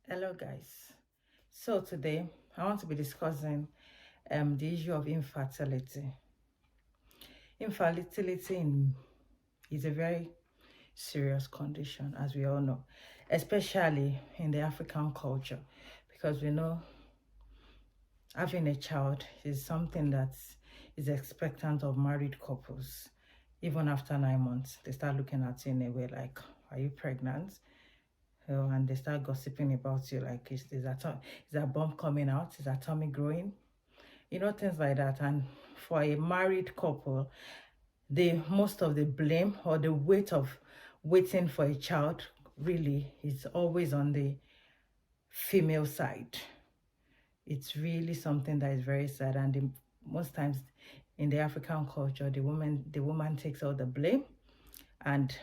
Hello guys, so today I want to be discussing the issue of infertility. Infertility is a very serious condition, as we all know, especially in the African culture, because we know having a child is something that is expectant of married couples. Even after 9 months, they start looking at you in a way like, are you pregnant? And they start gossiping about you like, is that bump coming out? Is that tummy growing? Things like that. And for a married couple, the most of the blame or the weight of waiting for a child really is always on the female side. It's really something that is very sad, and most times in the African culture, the woman takes all the blame. And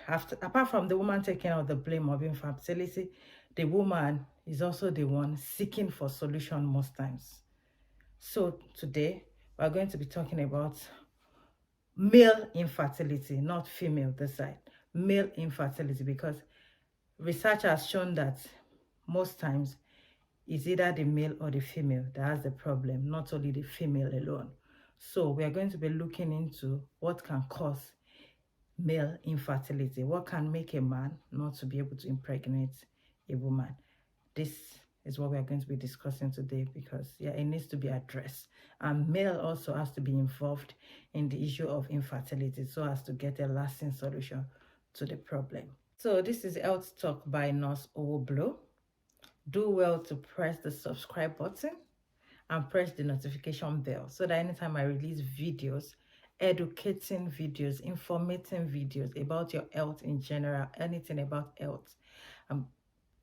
apart from the woman taking out the blame of infertility, the woman is also the one seeking for solution most times. So today, we're going to be talking about male infertility, not female this side. Male infertility, because research has shown that most times it's either the male or the female that has the problem, not only the female alone. So we are going to be looking into what can cause male infertility, what can make a man not to be able to impregnate a woman. This is what we are going to be discussing today, because it needs to be addressed, and male also has to be involved in the issue of infertility so as to get a lasting solution to the problem. So this is Health Talk by NurseOwoblow. Do well to press the subscribe button and press the notification bell so that anytime I release videos, educating videos, informating videos about your health in general, anything about health,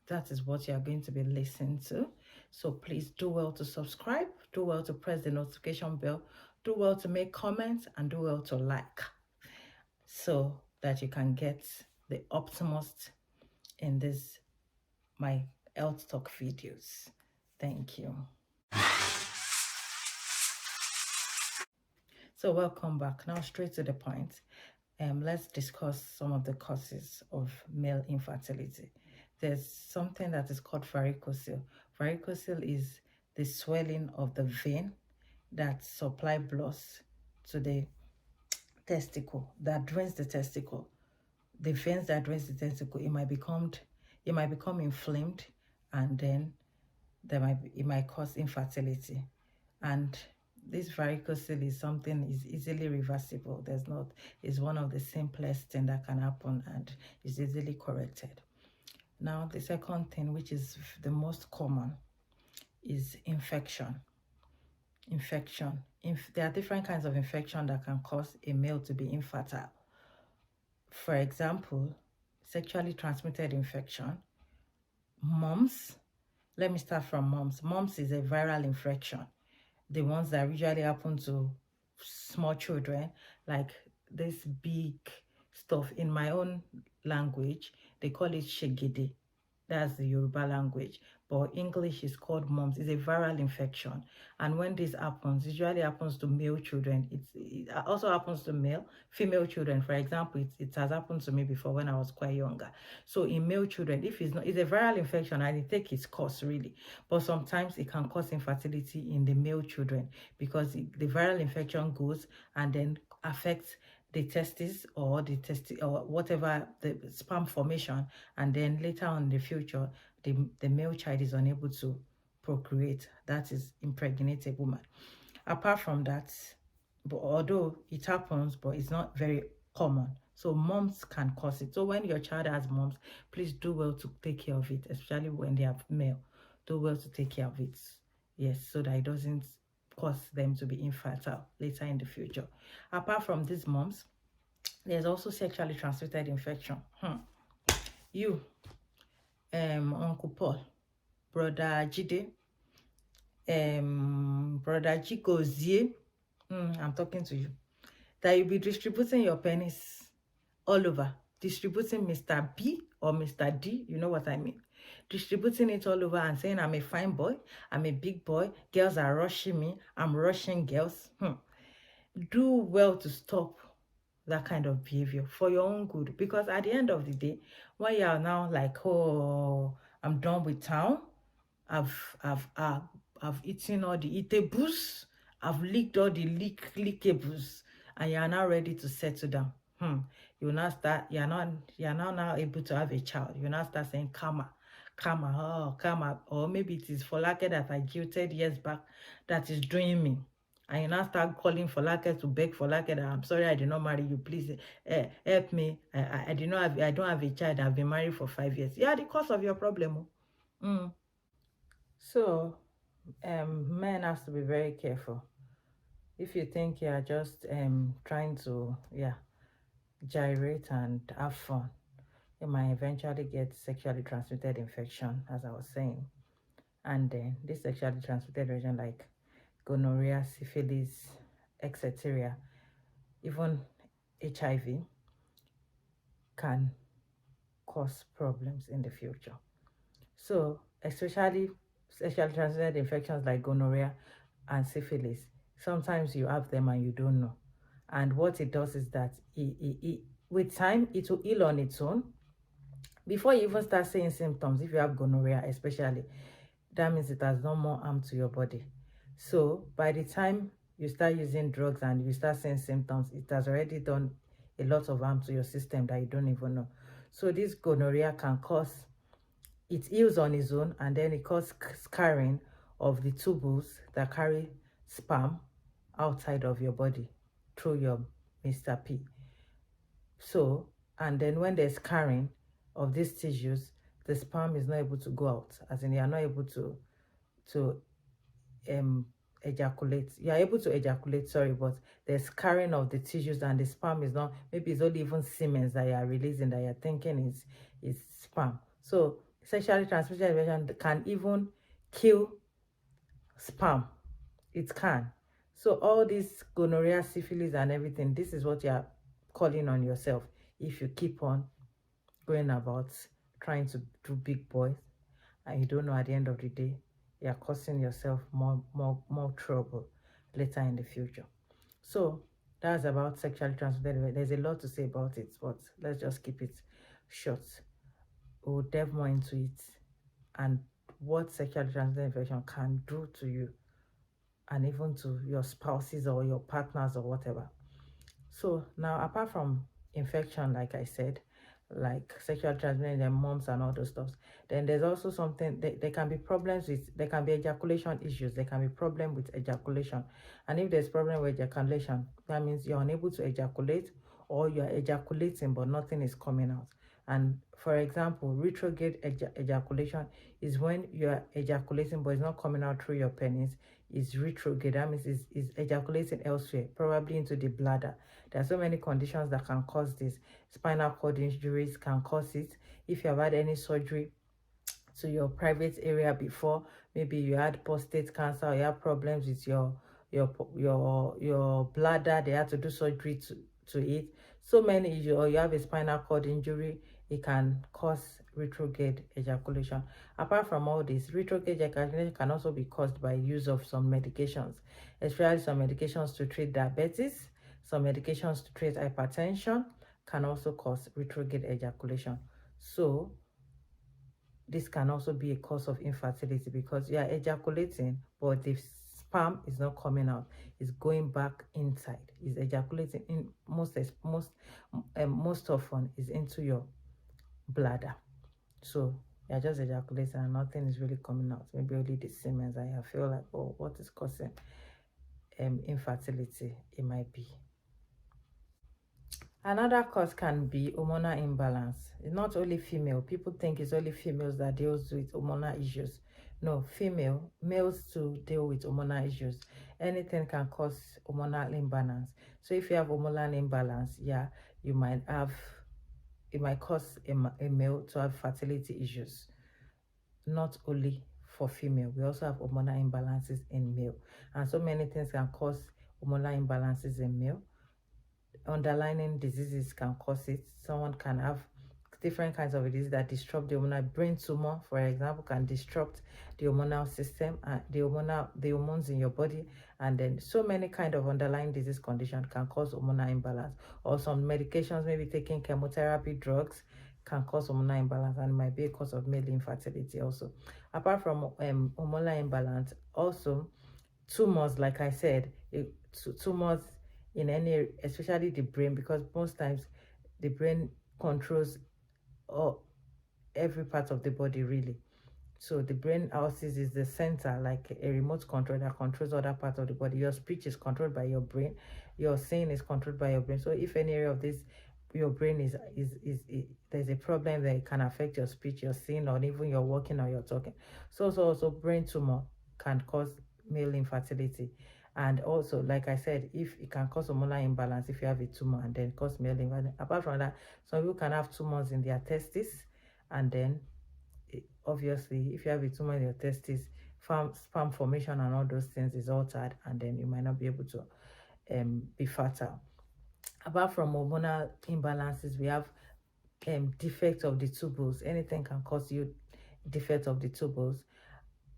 that is what you are going to be listening to. So please do well to subscribe, do well to press the notification bell, do well to make comments, and do well to like, so that you can get the optimist in this my health talk videos. Thank you. So welcome back. Now straight to the point. Let's discuss some of the causes of male infertility. There's something that is called varicocele. Varicocele is the swelling of the vein that supply blood to the testicle, that drains the testicle. The veins that drains the testicle, it might become inflamed, and then it might cause infertility. And this varicocele is easily reversible. It's one of the simplest thing that can happen, and is easily corrected. Now, the second thing, which is the most common, is infection. There are different kinds of infection that can cause a male to be infertile. For example, sexually transmitted infection, mumps. Let me start from mumps. Mumps is a viral infection. The ones that usually happen to small children, like this big stuff. In my own language, they call it shegede. That's the Yoruba language. But English is called mumps. It's a viral infection. And when this happens, it usually happens to male children. It also happens to female children. For example, it has happened to me before when I was quite younger. So in male children, if it's a viral infection, and it takes its course really. But sometimes it can cause infertility in the male children, because the viral infection goes and then affects the testes or or whatever, the sperm formation, and then later on in the future, the male child is unable to procreate. That is, impregnate a woman. Apart from that, although it happens, but it's not very common. So mumps can cause it. So when your child has mumps, please do well to take care of it, especially when they have male. Do well to take care of it. Yes, so that it doesn't cause them to be infertile later in the future. Apart from these mumps, there's also sexually transmitted infection. You, Uncle Paul, Brother Jide, Brother Chikozie, I'm talking to you, that you'll be distributing your penis all over, distributing Mr. B or Mr. D, you know what I mean? Distributing it all over and saying, I'm a fine boy, I'm a big boy, girls are rushing me, I'm rushing girls. Do well to stop that kind of behavior for your own good, because at the end of the day, when you are now like, oh, I'm done with town, I've eaten all the eatables, I've licked all the lickables, and you are now ready to settle down. You now start, you're now able to have a child. You now start saying karma, karma, oh karma, or maybe it is Folake that I jilted years back that is doing me. And you now start calling Folake to beg Folake that I'm sorry I did not marry you. Please help me. I did not have, I don't have a child. I've been married for 5 years. Yeah, the cause of your problem. So men has to be very careful. If you think you are just trying to gyrate and have fun, you might eventually get sexually transmitted infection, as I was saying. And then this sexually transmitted infection like gonorrhea, syphilis, etc., even HIV, can cause problems in the future. So especially sexually transmitted infections like gonorrhea and syphilis, sometimes you have them and you don't know. And what it does is that with time, it will heal on its own. Before you even start seeing symptoms, if you have gonorrhea especially, that means it has done more harm to your body. So by the time you start using drugs and you start seeing symptoms, it has already done a lot of harm to your system that you don't even know. So this gonorrhea can cause, it heals on its own, and then it causes scarring of the tubules that carry sperm outside of your body through your Mr. P. So, and then when there's scarring of these tissues, the sperm is not able to go out, as in you are not able to ejaculate. You are able to ejaculate, sorry, but there's scarring of the tissues and the sperm is not, maybe it's only even semen that you are releasing that you're thinking is sperm. So sexually transmitted infection can even kill sperm. It can. So all this gonorrhea, syphilis and everything, this is what you're calling on yourself if you keep on going about trying to do big boys and you don't know at the end of the day you're causing yourself more trouble later in the future. So that's about sexually transmitted. There's a lot to say about it, but let's just keep it short. We'll delve more into it and what sexually transmitted infection can do to you and even to your spouses or your partners or whatever. So now, apart from infection, like I said, like sexual transmission and moms and all those stuff, then there's also something, there can be problems with, there can be ejaculation issues, there can be problem with ejaculation. And if there's problem with ejaculation, that means you're unable to ejaculate or you're ejaculating but nothing is coming out. And for example, retrograde ejaculation is when you're ejaculating but it's not coming out through your penis. Is retrograde, that means is ejaculating elsewhere, probably into the bladder. There are so many conditions that can cause this. Spinal cord injuries can cause it. If you have had any surgery to your private area before, maybe you had prostate cancer or you have problems with your bladder, they had to do surgery to it. So many issues, or you have a spinal cord injury, it can cause retrograde ejaculation. Apart from all this, retrograde ejaculation can also be caused by use of some medications, especially some medications to treat diabetes, some medications to treat hypertension can also cause retrograde ejaculation. So this can also be a cause of infertility because you are ejaculating, but the sperm is not coming out. It's going back inside. It's ejaculating in most often is into your bladder. So you're just ejaculating and nothing is really coming out. Maybe only the semen that you feel like, oh, what is causing infertility? It might be. Another cause can be hormonal imbalance. It's not only female. People think it's only females that deals with hormonal issues. No, males too deal with hormonal issues. Anything can cause hormonal imbalance. So if you have hormonal imbalance, yeah, it might cause a male to have fertility issues. Not only for female, we also have hormonal imbalances in male. And so many things can cause hormonal imbalances in male. Underlying diseases can cause it. Someone can have different kinds of diseases that disrupt the hormonal. Brain tumor, for example, can disrupt the hormonal system and the hormones in your body. And then so many kind of underlying disease condition can cause hormonal imbalance. Or some medications, maybe taking chemotherapy drugs, can cause hormonal imbalance, and it might be a cause of male infertility also. Apart from hormonal imbalance, also tumors, like I said, tumors in any, especially the brain, because most times the brain controls all, every part of the body really. So the brain houses is the center, like a remote control that controls other parts of the body. Your speech is controlled by your brain. Your seeing is controlled by your brain. So if any area of this, your brain is there's a problem that it can affect your speech, your seeing, or even your walking or your talking. So also brain tumor can cause male infertility. And also, like I said, if it can cause hormonal imbalance if you have a tumor and then cause male infertility. Apart from that, some people can have tumors in their testes, and then obviously if you have a tumor in your testes, sperm formation and all those things is altered, and then you might not be able to be fertile. Apart from hormonal imbalances, we have defect of the tubules. Anything can cause you defect of the tubules.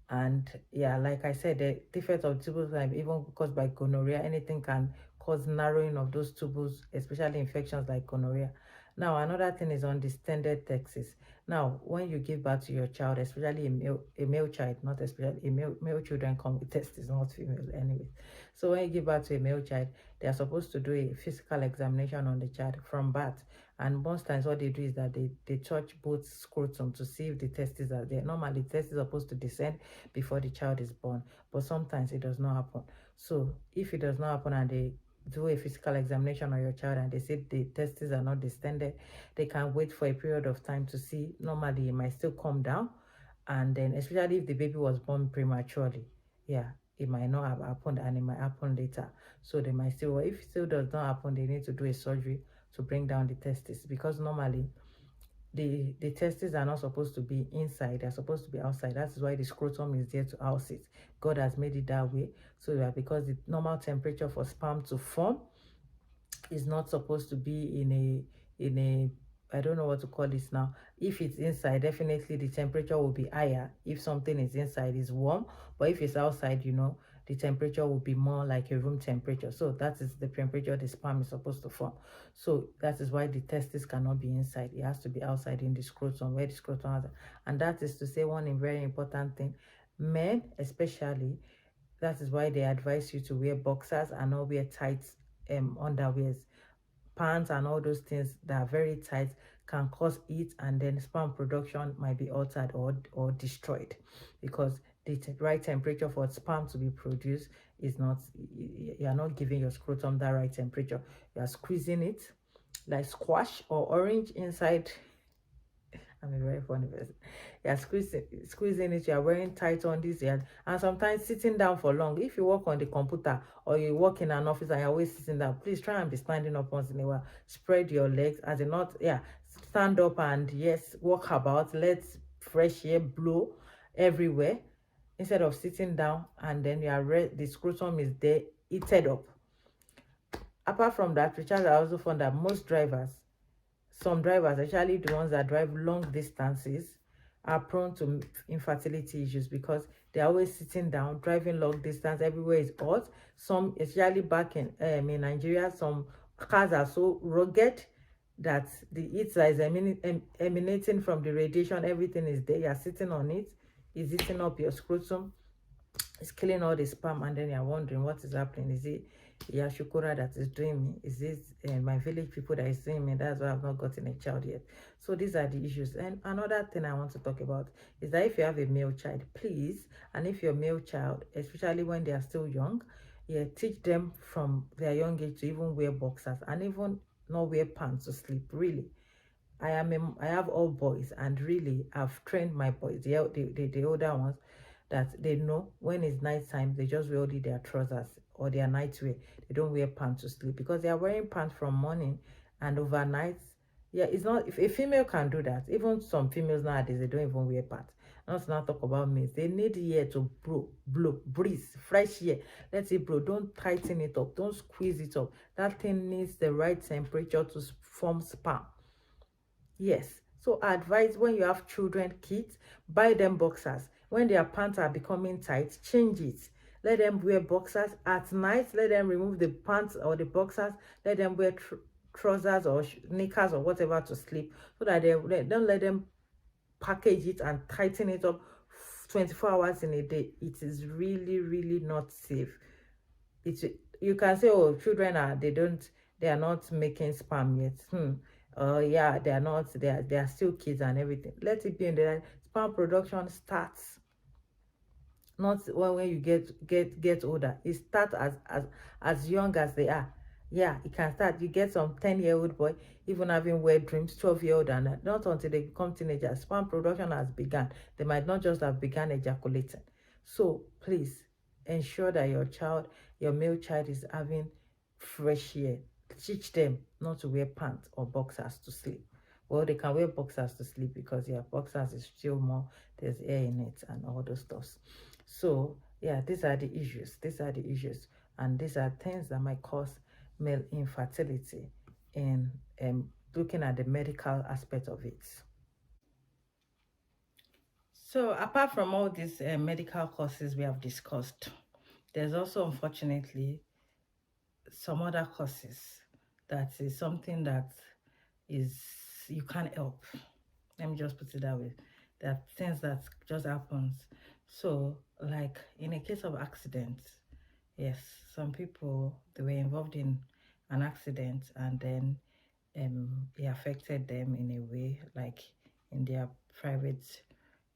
And yeah, like I said, the defect of tubules can even caused by gonorrhea. Anything can cause narrowing of those tubules, especially infections like gonorrhea. Now, another thing is undistended testes. Now, when you give birth to your child, especially a male child, not especially a male children come with testes, not female anyway. So when you give birth to a male child, they are supposed to do a physical examination on the child from birth. And most times what they do is that they touch both scrotum to see if the testes are there. Normally, the testes are supposed to descend before the child is born, but sometimes it does not happen. So if it does not happen and they do a physical examination on your child and they say the testes are not distended, they can wait for a period of time to see. Normally it might still come down, and then especially if the baby was born prematurely, yeah, it might not have happened and it might happen later. So they might still, if it still does not happen, they need to do a surgery to bring down the testes, because normally the testes are not supposed to be inside, they're supposed to be outside. That's why the scrotum is there to house it. God has made it that way, so that because the normal temperature for sperm to form is not supposed to be in a I don't know what to call this now. If it's inside, definitely the temperature will be higher. If something is inside, is warm, but if it's outside, the temperature will be more like a room temperature. So that is the temperature the sperm is supposed to form. So that is why the testis cannot be inside. It has to be outside in the scrotum, where the scrotum has. And that is to say one very important thing. Men especially, that is why they advise you to wear boxers and not wear tight underwears. Pants and all those things that are very tight can cause heat, and then sperm production might be altered or destroyed, because the right temperature for sperm to be produced is not, you are not giving your scrotum that right temperature. You are squeezing it like squash or orange inside. I'm a very funny person. You're squeezing it, you're wearing tight on this, and sometimes sitting down for long. If you work on the computer or you work in an office and you're always sitting down, please try and be standing up once in a while. Spread your legs, as in not, stand up and yes, walk about. Let fresh air blow everywhere instead of sitting down, and then the scrotum is there, heated up. Apart from that, Richard, I also found that some drivers, especially the ones that drive long distances, are prone to infertility issues because they're always sitting down, driving long distance. Everywhere is hot. Some, especially back in Nigeria, some cars are so rugged that the heat that is emanating from the radiation, everything is there. You're sitting on it, it's eating up your scrotum, it's killing all the sperm, and then you're wondering what is happening. Is it Shukura that is doing me? Is it my village people that is doing me? That's why I've not gotten a child yet. So these are the issues. And another thing I want to talk about is that if you have a male child, please, and if your male child, especially when they are still young, teach them from their young age to even wear boxers and even not wear pants to sleep. Really, I have all boys, and really I've trained my boys, the older ones, that they know when it's night time, they just wear only their trousers or their nightwear. They don't wear pants to sleep, because they are wearing pants from morning and overnight. Yeah, it's not, if a female can do that, even some females nowadays, they don't even wear pants. Not to not talk about males. They need air to blow, breeze, fresh air. Let it blow. Don't tighten it up. Don't squeeze it up. That thing needs the right temperature to form sperm. Yes. So I advise, when you have children, kids, buy them boxers. When their pants are becoming tight, change it. Let them wear boxers at night. Let them remove the pants or the boxers. Let them wear trousers or knickers or whatever to sleep, so that they don't let them package it and tighten it up 24 hours in a day. It is really, really not safe. It's, you can say, oh, children they are not making sperm yet. Yeah, they are not, they are still kids and everything. Let it be in the sperm production starts not when you get older. It starts as young as they are. Yeah, it can start. You get some 10-year-old boy even having wet dreams, 12-year-old, and not until they become teenagers. Sperm production has begun. They might not just have begun ejaculating. So please ensure that your male child, is having fresh air. Teach them not to wear pants or boxers to sleep. Well, they can wear boxers to sleep because, yeah, boxers is still more, there's air in it and all those stuff. So yeah, these are the issues. And these are things that might cause male infertility in looking at the medical aspect of it. So apart from all these medical causes we have discussed, there's also, unfortunately, some other causes that is something that is you can't help. Let me just put it that way. There are things that just happens. So, like in a case of accidents, yes, some people, they were involved in an accident, and then it affected them in a way, like in their private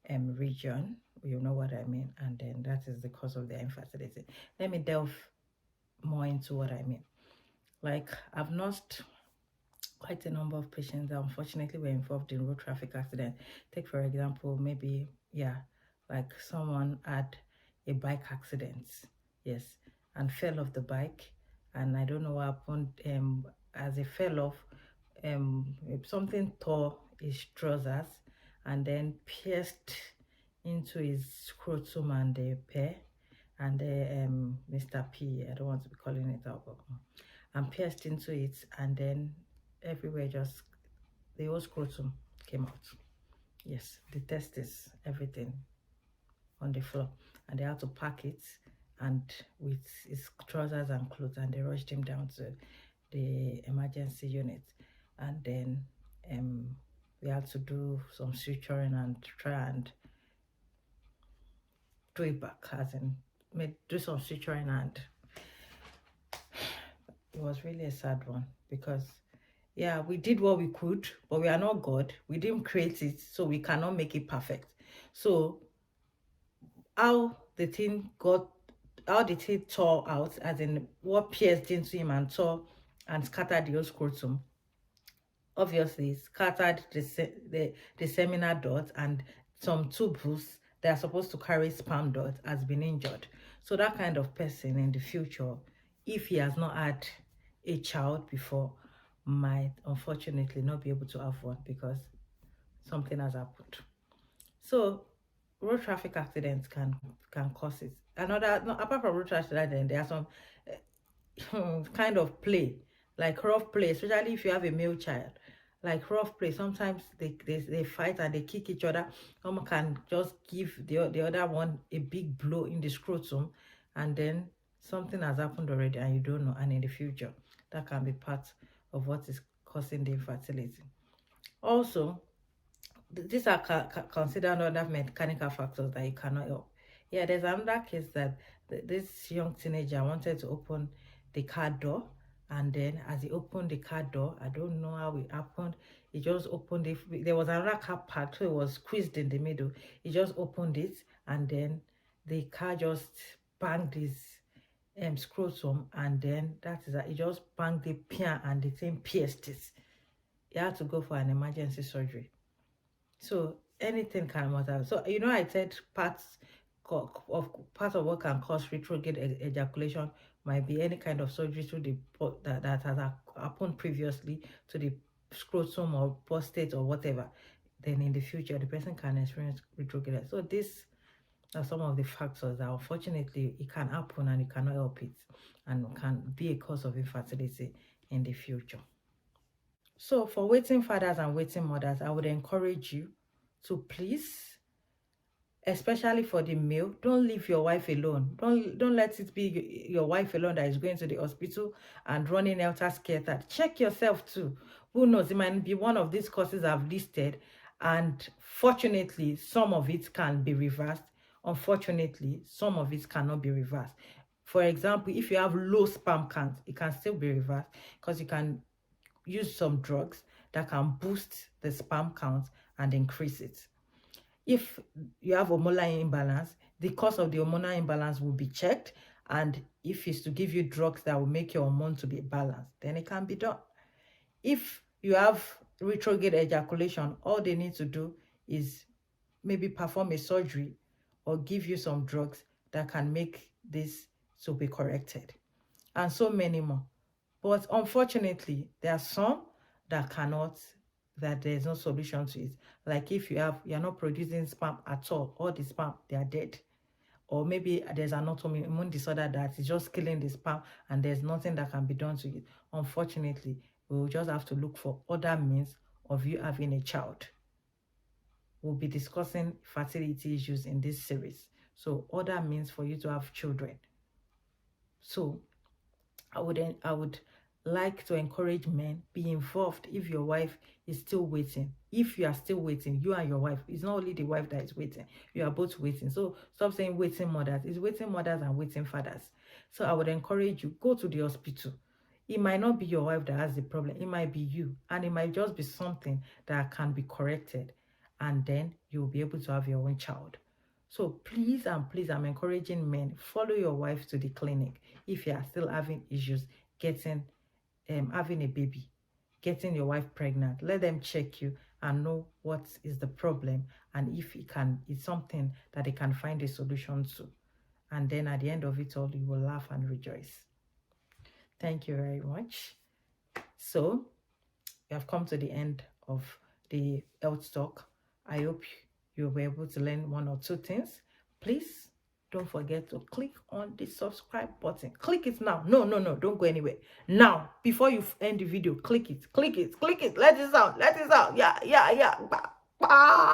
region. You know what I mean? And then that is the cause of their infertility. Let me delve more into what I mean. Like, I've nursed quite a number of patients that unfortunately were involved in road traffic accident. Take for example, maybe, yeah, like someone had a bike accident, yes, and fell off the bike, and I don't know what happened. As he fell off, something tore his trousers and then pierced into his scrotum and the pear and Mr. P. I don't want to be calling it out, but and pierced into it, and then everywhere, just the whole scrotum came out. Yes, the testes, everything on the floor, and they had to pack it and with his trousers and clothes, and they rushed him down to the emergency unit, and then we had to do some suturing and try and do it back, as in do some suturing, and it was really a sad one because, yeah, we did what we could, but we are not God. We didn't create it, so we cannot make it perfect. So how the thing tore out, as in what pierced into him and tore and scattered the whole scrotum, obviously scattered the seminal duct, and some tubules that are supposed to carry sperm duct has been injured. So that kind of person in the future, if he has not had a child before, might unfortunately not be able to have one because something has happened. So road traffic accidents can cause it. Another, no, apart from road traffic accidents, there are some kind of play, like rough play, especially if you have a male child. Like rough play, sometimes they fight and they kick each other. Someone can just give the other one a big blow in the scrotum, and then something has happened already and you don't know, and in the future that can be part of what is causing the infertility. Also, these are considered other mechanical factors that you cannot help. Yeah, there's another case that this young teenager wanted to open the car door, and then as he opened the car door, I don't know how it happened, he just opened it. There was another car parked, so it was squeezed in the middle. He just opened it, and then the car just banged his scrotum, and then that is that. He just banged the pin, and the thing pierced it. He had to go for an emergency surgery. So anything can matter. So I said part of what can cause retrograde ejaculation might be any kind of surgery to the that has happened previously to the scrotum or prostate or whatever. Then in the future, the person can experience retrograde. So these are some of the factors that unfortunately it can happen and you cannot help it, and can be a cause of infertility in the future. So for waiting fathers and waiting mothers, I would encourage you to please especially for the male, don't leave your wife alone. Don't let it be your wife alone that is going to the hospital and running helter-skelter. Check yourself too. Who knows, it might be one of these causes I've listed, and fortunately some of it can be reversed. Unfortunately, some of it cannot be reversed. For example, if you have low sperm count, it can still be reversed because you can use some drugs that can boost the sperm count and increase it. If you have hormonal imbalance, the cause of the hormonal imbalance will be checked, and if it's to give you drugs that will make your hormone to be balanced, then it can be done. If you have retrograde ejaculation, all they need to do is maybe perform a surgery or give you some drugs that can make this to be corrected, and so many more. But unfortunately, there are some that cannot, that there's no solution to it. Like if you're not producing sperm at all the sperm, they are dead. Or maybe there's an autoimmune disorder that is just killing the sperm and there's nothing that can be done to it. Unfortunately, we will just have to look for other means of you having a child. We'll be discussing fertility issues in this series. So other means for you to have children. So I would like to encourage men, be involved if your wife is still waiting. If you are still waiting, you and your wife, it's not only the wife that is waiting, you are both waiting. So stop saying waiting mothers. It's waiting mothers and waiting fathers. So I would encourage you, go to the hospital. It might not be your wife that has the problem, it might be you, and it might just be something that can be corrected, and then you'll be able to have your own child. So please and please, I'm encouraging men, follow your wife to the clinic if you are still having issues getting having a baby, getting your wife pregnant. Let them check you and know what is the problem, and if it's something that they can find a solution to. And then at the end of it all, you will laugh and rejoice. Thank you very much. So we have come to the end of the health talk. I hope you'll be able to learn one or two things. Please don't forget to click on the subscribe button. Click it now. No, don't go anywhere. Now, before you end the video, click it. Let it out. Yeah. Bye.